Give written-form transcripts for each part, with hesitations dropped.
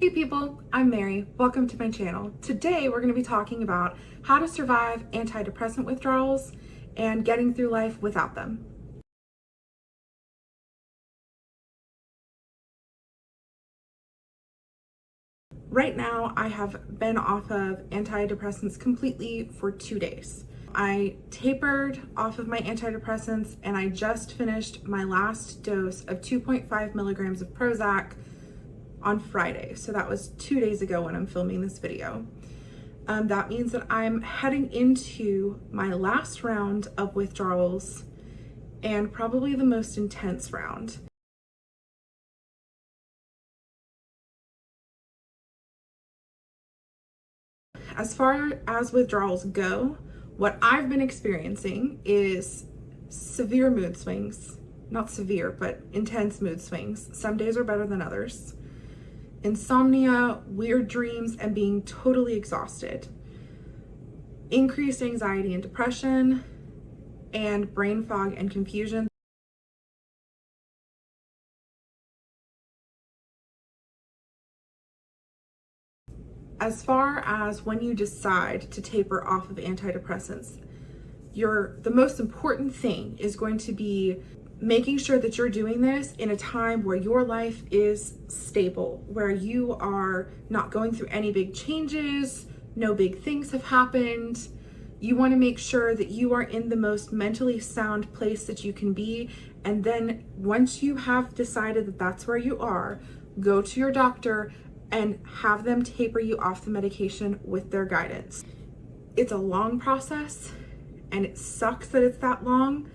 Hey people, I'm Mary. Welcome to my channel. Today we're going to be talking about how to survive antidepressant withdrawals and getting through life without them. Right now I have been off of antidepressants completely for 2 days. I tapered off of my antidepressants and I just finished my last dose of 2.5 milligrams of Prozac on Friday. So that was 2 days ago when I'm filming this video. That means that I'm heading into my last round of withdrawals and probably the most intense round. As far as withdrawals go, what I've been experiencing is severe mood swings. Not severe, but intense mood swings. Some days are better than others. Insomnia, weird dreams, and being totally exhausted. Increased anxiety and depression, and brain fog and confusion. As far as when you decide to taper off of antidepressants, the most important thing is going to be making sure that you're doing this in a time where your life is stable, where you are not going through any big changes, no big things have happened. You want to make sure that you are in the most mentally sound place that you can be. And then once you have decided that that's where you are, go to your doctor and have them taper you off the medication with their guidance. It's a long process and it sucks that it's that long.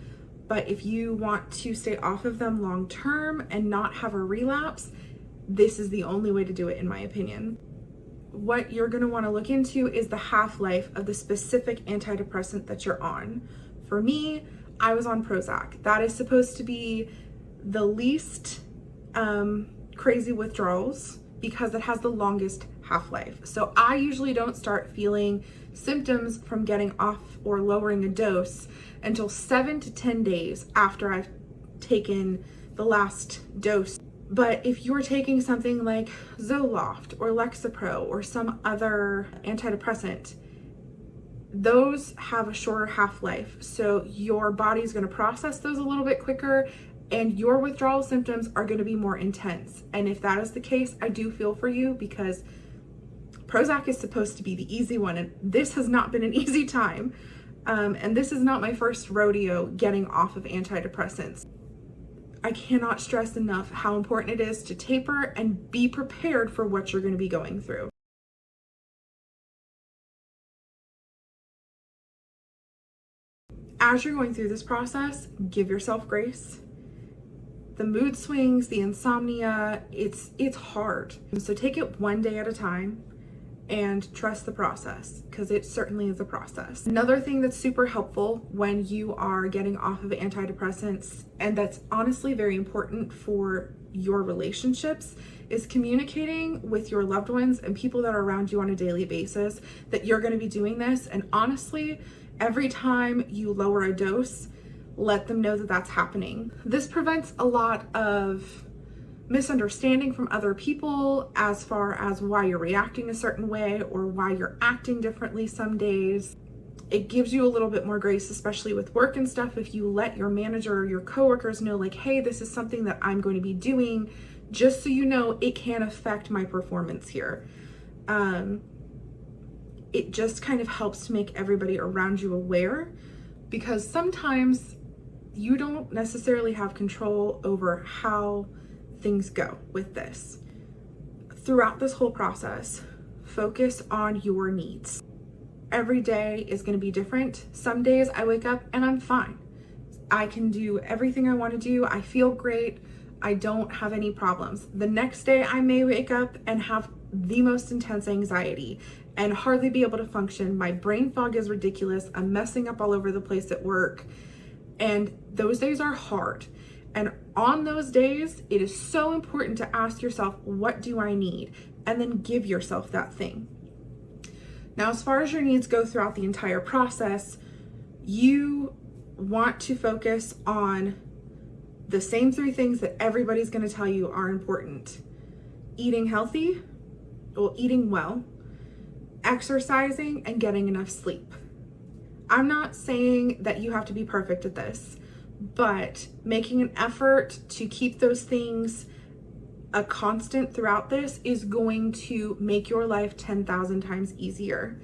But if you want to stay off of them long term and not have a relapse, this is the only way to do it, in my opinion. What you're going to want to look into is the half-life of the specific antidepressant that you're on. For me, I was on Prozac. That is supposed to be the least crazy withdrawals because it has the longest half-life. So I usually don't start feeling symptoms from getting off or lowering a dose until 7 to 10 days after I've taken the last dose. But if you're taking something like Zoloft or Lexapro or some other antidepressant, those have a shorter half-life. So your body's going to process those a little bit quicker and your withdrawal symptoms are going to be more intense. And if that is the case, I do feel for you because Prozac is supposed to be the easy one, and this has not been an easy time. And this is not my first rodeo getting off of antidepressants. I cannot stress enough how important it is to taper and be prepared for what you're going to be going through. As you're going through this process, give yourself grace. The mood swings, the insomnia, it's hard. So take it one day at a time and trust the process, because it certainly is a process. Another thing that's super helpful when you are getting off of antidepressants, and that's honestly very important for your relationships, is communicating with your loved ones and people that are around you on a daily basis that you're going to be doing this. And honestly, every time you lower a dose, let them know that that's happening. This prevents a lot of misunderstanding from other people as far as why you're reacting a certain way or why you're acting differently some days. It gives you a little bit more grace, especially with work and stuff, if you let your manager or your coworkers know, like, hey, this is something that I'm going to be doing, just so you know it can affect my performance here. It just kind of helps to make everybody around you aware, because sometimes you don't necessarily have control over how things go with this. Throughout this whole process, focus on your needs. Every day is going to be different. Some days I wake up and I'm fine. I can do everything I want to do. I feel great. I don't have any problems. The next day I may wake up and have the most intense anxiety and hardly be able to function. My brain fog is ridiculous. I'm messing up all over the place at work. And those days are hard. And on those days, it is so important to ask yourself, what do I need? And then give yourself that thing. Now, as far as your needs go throughout the entire process, you want to focus on the same 3 things that everybody's going to tell you are important. Eating healthy, eating well, exercising, and getting enough sleep. I'm not saying that you have to be perfect at this, but making an effort to keep those things a constant throughout this is going to make your life 10,000 times easier.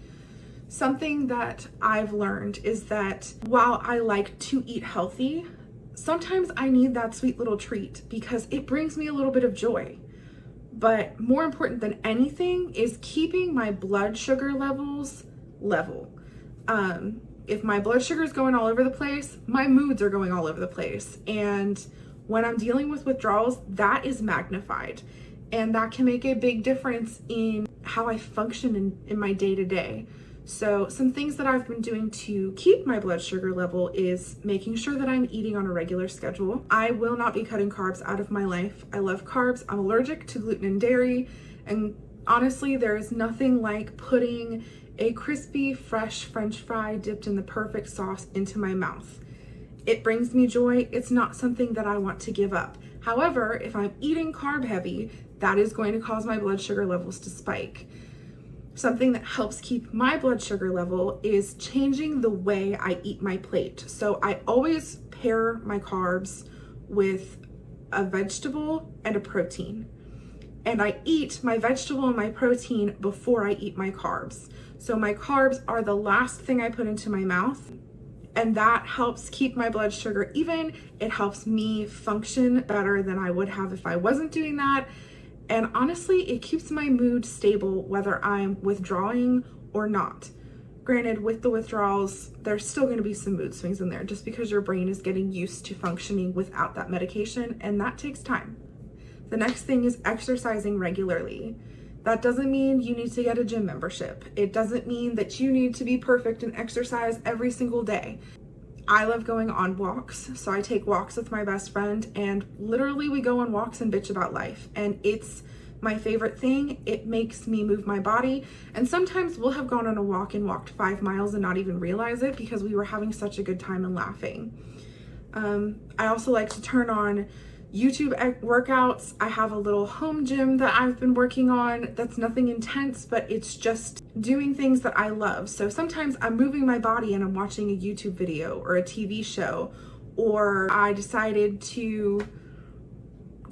Something that I've learned is that while I like to eat healthy, sometimes I need that sweet little treat because it brings me a little bit of joy. But more important than anything is keeping my blood sugar levels level. If my blood sugar is going all over the place, my moods are going all over the place. And when I'm dealing with withdrawals, that is magnified. And that can make a big difference in how I function in my day-to-day. So some things that I've been doing to keep my blood sugar level is making sure that I'm eating on a regular schedule. I will not be cutting carbs out of my life. I love carbs. I'm allergic to gluten and dairy. And honestly, there is nothing like putting a crispy, fresh French fry dipped in the perfect sauce into my mouth. It brings me joy. It's not something that I want to give up. However, if I'm eating carb heavy, that is going to cause my blood sugar levels to spike. Something that helps keep my blood sugar level is changing the way I eat my plate. So I always pair my carbs with a vegetable and a protein. And I eat my vegetable and my protein before I eat my carbs. So my carbs are the last thing I put into my mouth. And that helps keep my blood sugar even. It helps me function better than I would have if I wasn't doing that. And honestly, it keeps my mood stable whether I'm withdrawing or not. Granted, with the withdrawals, there's still going to be some mood swings in there just because your brain is getting used to functioning without that medication, and that takes time. The next thing is exercising regularly. That doesn't mean you need to get a gym membership. It doesn't mean that you need to be perfect and exercise every single day. I love going on walks, so I take walks with my best friend, and literally we go on walks and bitch about life, and it's my favorite thing. It makes me move my body, and sometimes we'll have gone on a walk and walked 5 miles and not even realize it because we were having such a good time and laughing. I also like to turn on YouTube workouts. I have a little home gym that I've been working on that's nothing intense, but it's just doing things that I love. So sometimes I'm moving my body and I'm watching a YouTube video or a TV show, or I decided to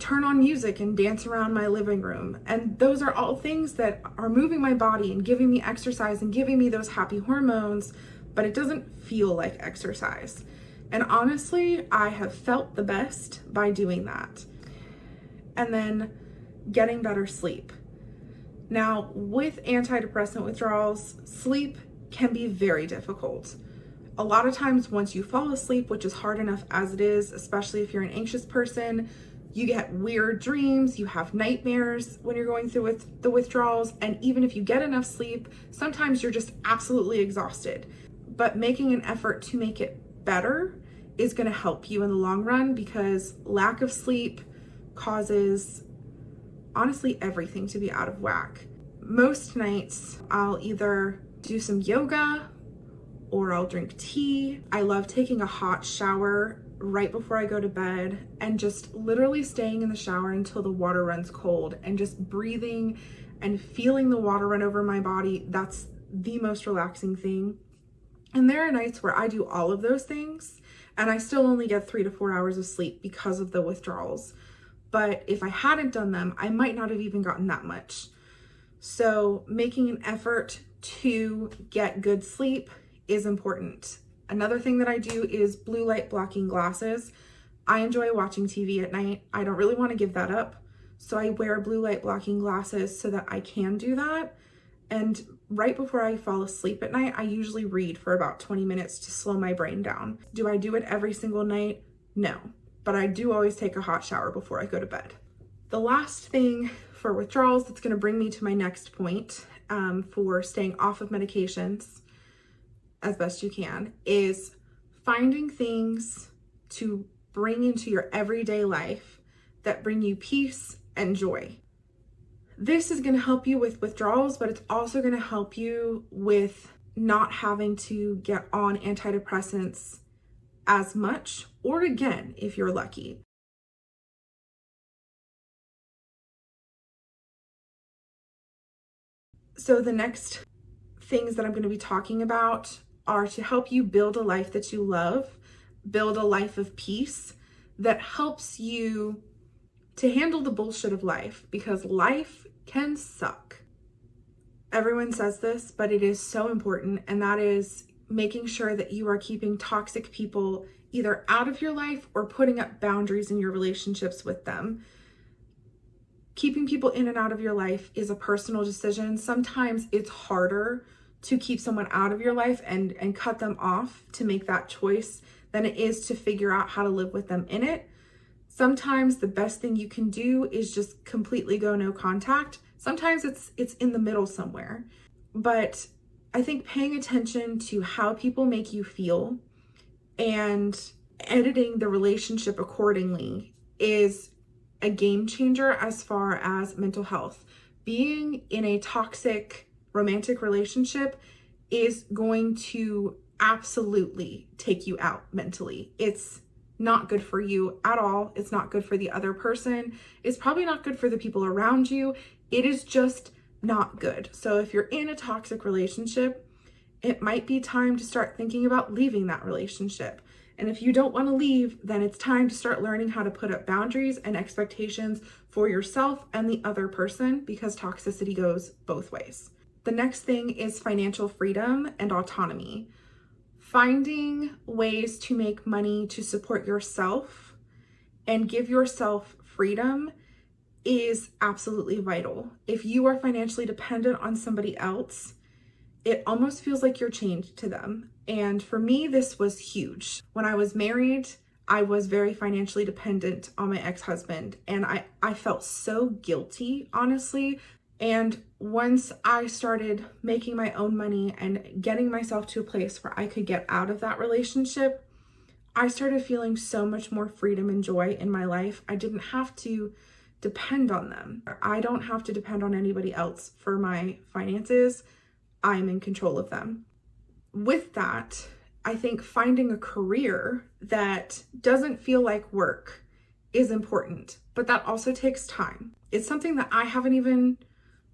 turn on music and dance around my living room. And those are all things that are moving my body and giving me exercise and giving me those happy hormones, but it doesn't feel like exercise. And honestly, I have felt the best by doing that. And then getting better sleep. Now, with antidepressant withdrawals, sleep can be very difficult. A lot of times once you fall asleep, which is hard enough as it is, especially if you're an anxious person, you get weird dreams, you have nightmares when you're going through with the withdrawals, and even if you get enough sleep, sometimes you're just absolutely exhausted. But making an effort to make it better is going to help you in the long run, because lack of sleep causes honestly everything to be out of whack. Most nights I'll either do some yoga or I'll drink tea. I love taking a hot shower right before I go to bed and just literally staying in the shower until the water runs cold and just breathing and feeling the water run over my body. That's the most relaxing thing. And there are nights where I do all of those things and I still only get 3 to 4 hours of sleep because of the withdrawals. But if I hadn't done them, I might not have even gotten that much. So making an effort to get good sleep is important. Another thing that I do is blue light blocking glasses. I enjoy watching TV at night. I don't really want to give that up. So I wear blue light blocking glasses so that I can do that. And right before I fall asleep at night, I usually read for about 20 minutes to slow my brain down. Do I do it every single night? No, but I do always take a hot shower before I go to bed. The last thing for withdrawals that's going to bring me to my next point for staying off of medications as best you can is finding things to bring into your everyday life that bring you peace and joy. This is going to help you with withdrawals, but it's also going to help you with not having to get on antidepressants as much, or again, if you're lucky. So the next things that I'm going to be talking about are to help you build a life that you love, build a life of peace that helps you to handle the bullshit of life, because life can suck. Everyone says this, but it is so important, and that is making sure that you are keeping toxic people either out of your life or putting up boundaries in your relationships with them. Keeping people in and out of your life is a personal decision. Sometimes it's harder to keep someone out of your life and cut them off to make that choice than it is to figure out how to live with them in it. Sometimes the best thing you can do is just completely go no contact. Sometimes it's in the middle somewhere. But I think paying attention to how people make you feel and editing the relationship accordingly is a game changer as far as mental health. Being in a toxic romantic relationship is going to absolutely take you out mentally. It's not good for you at all. It's not good for the other person. It's probably not good for the people around you. It is just not good. So if you're in a toxic relationship, it might be time to start thinking about leaving that relationship. And if you don't want to leave, then it's time to start learning how to put up boundaries and expectations for yourself and the other person, because toxicity goes both ways. The next thing is financial freedom and autonomy. Finding ways to make money to support yourself and give yourself freedom is absolutely vital. If you are financially dependent on somebody else, it almost feels like you're chained to them. And for me, this was huge. When I was married, I was very financially dependent on my ex-husband, and I felt so guilty, honestly. And once I started making my own money and getting myself to a place where I could get out of that relationship, I started feeling so much more freedom and joy in my life. I didn't have to depend on them. I don't have to depend on anybody else for my finances. I'm in control of them. With that, I think finding a career that doesn't feel like work is important, but that also takes time. It's something that I haven't even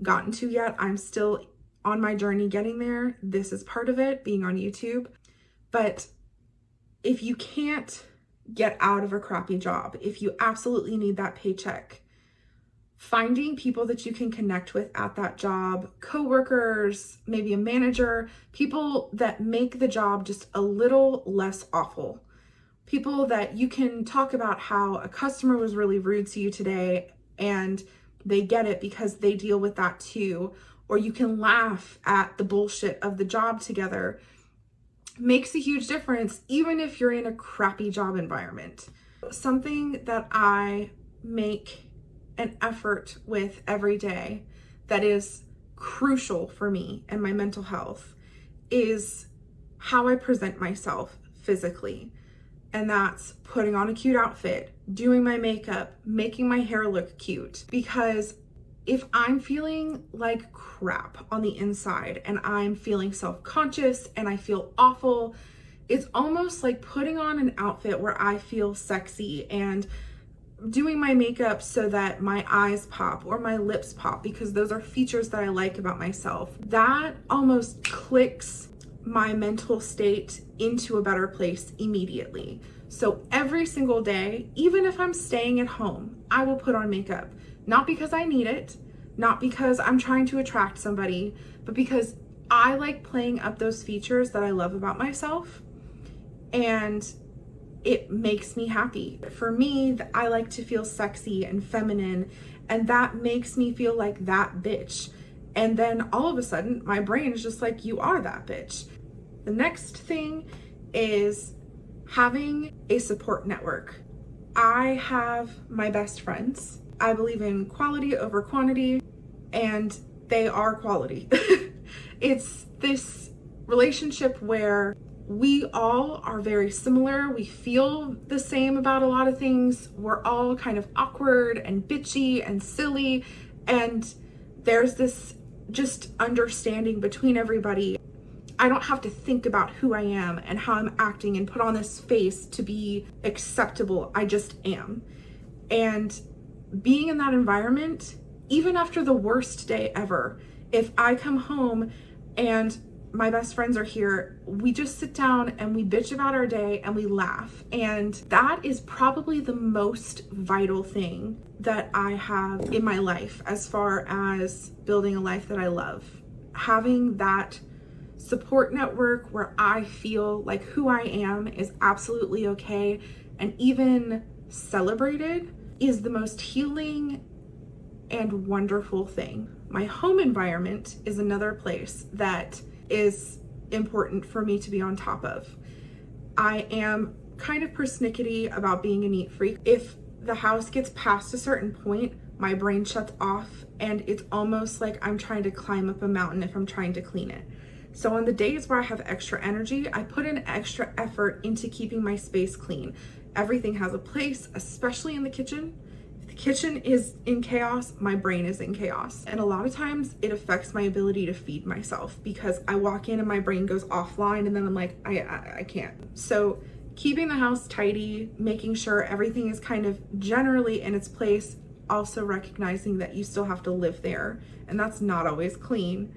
gotten to yet. I'm still on my journey getting there. This is part of it, being on YouTube. But if you can't get out of a crappy job, if you absolutely need that paycheck, finding people that you can connect with at that job, coworkers, maybe a manager, people that make the job just a little less awful. People that you can talk about how a customer was really rude to you today and they get it because they deal with that too. Or you can laugh at the bullshit of the job together. Makes a huge difference, even if you're in a crappy job environment. Something that I make an effort with every day that is crucial for me and my mental health is how I present myself physically. And that's putting on a cute outfit, doing my makeup, making my hair look cute. Because if I'm feeling like crap on the inside and I'm feeling self-conscious and I feel awful, it's almost like putting on an outfit where I feel sexy and doing my makeup so that my eyes pop or my lips pop, because those are features that I like about myself. That almost clicks my mental state into a better place immediately. So every single day, even if I'm staying at home, I will put on makeup. Not because I need it, not because I'm trying to attract somebody, but because I like playing up those features that I love about myself. And it makes me happy. For me, I like to feel sexy and feminine, and that makes me feel like that bitch. And then all of a sudden, my brain is just like, you are that bitch. The next thing is having a support network. I have my best friends. I believe in quality over quantity, and they are quality. It's this relationship where we all are very similar. We feel the same about a lot of things. We're all kind of awkward and bitchy and silly. And there's this just understanding between everybody. I don't have to think about who I am and how I'm acting and put on this face to be acceptable. I just am. And being in that environment, even after the worst day ever, If I come home and my best friends are here, we just sit down and we bitch about our day and we laugh. And that is probably the most vital thing that I have in my life as far as building a life that I love. Having that support network where I feel like who I am is absolutely okay and even celebrated is the most healing and wonderful thing. My home environment is another place that is important for me to be on top of. I am kind of persnickety about being a neat freak. If the house gets past a certain point, my brain shuts off and it's almost like I'm trying to climb up a mountain if I'm trying to clean it. So on the days where I have extra energy, I put an extra effort into keeping my space clean. Everything has a place, especially in the kitchen. The kitchen is in chaos, my brain is in chaos. And a lot of times it affects my ability to feed myself because I walk in and my brain goes offline and then I'm like, I can't. So keeping the house tidy, making sure everything is kind of generally in its place, also recognizing that you still have to live there and that's not always clean,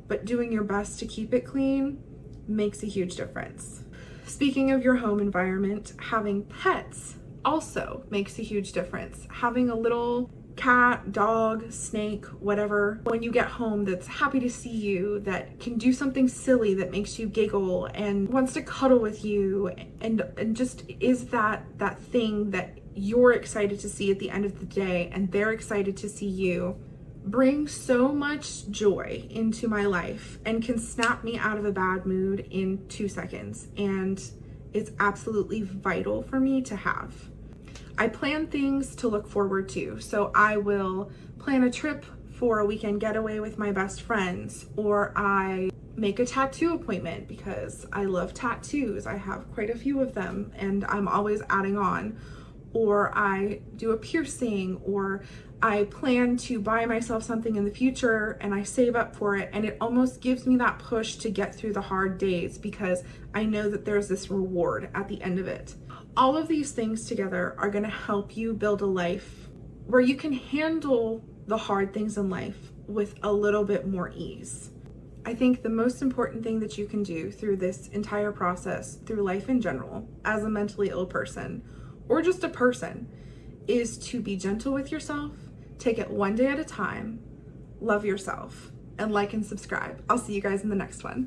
but doing your best to keep it clean makes a huge difference. Speaking of your home environment, having pets also makes a huge difference. Having a little cat, dog, snake, whatever, when you get home that's happy to see you, that can do something silly that makes you giggle and wants to cuddle with you and just is that thing that you're excited to see at the end of the day and they're excited to see you, brings so much joy into my life and can snap me out of a bad mood in 2 seconds. And it's absolutely vital for me to have. I plan things to look forward to. So I will plan a trip for a weekend getaway with my best friends, or I make a tattoo appointment because I love tattoos. I have quite a few of them and I'm always adding on. Or I do a piercing, or I plan to buy myself something in the future and I save up for it. And it almost gives me that push to get through the hard days because I know that there's this reward at the end of it. All of these things together are going to help you build a life where you can handle the hard things in life with a little bit more ease. I think the most important thing that you can do through this entire process, through life in general, as a mentally ill person, or just a person, is to be gentle with yourself, take it one day at a time, love yourself, and like and subscribe. I'll see you guys in the next one.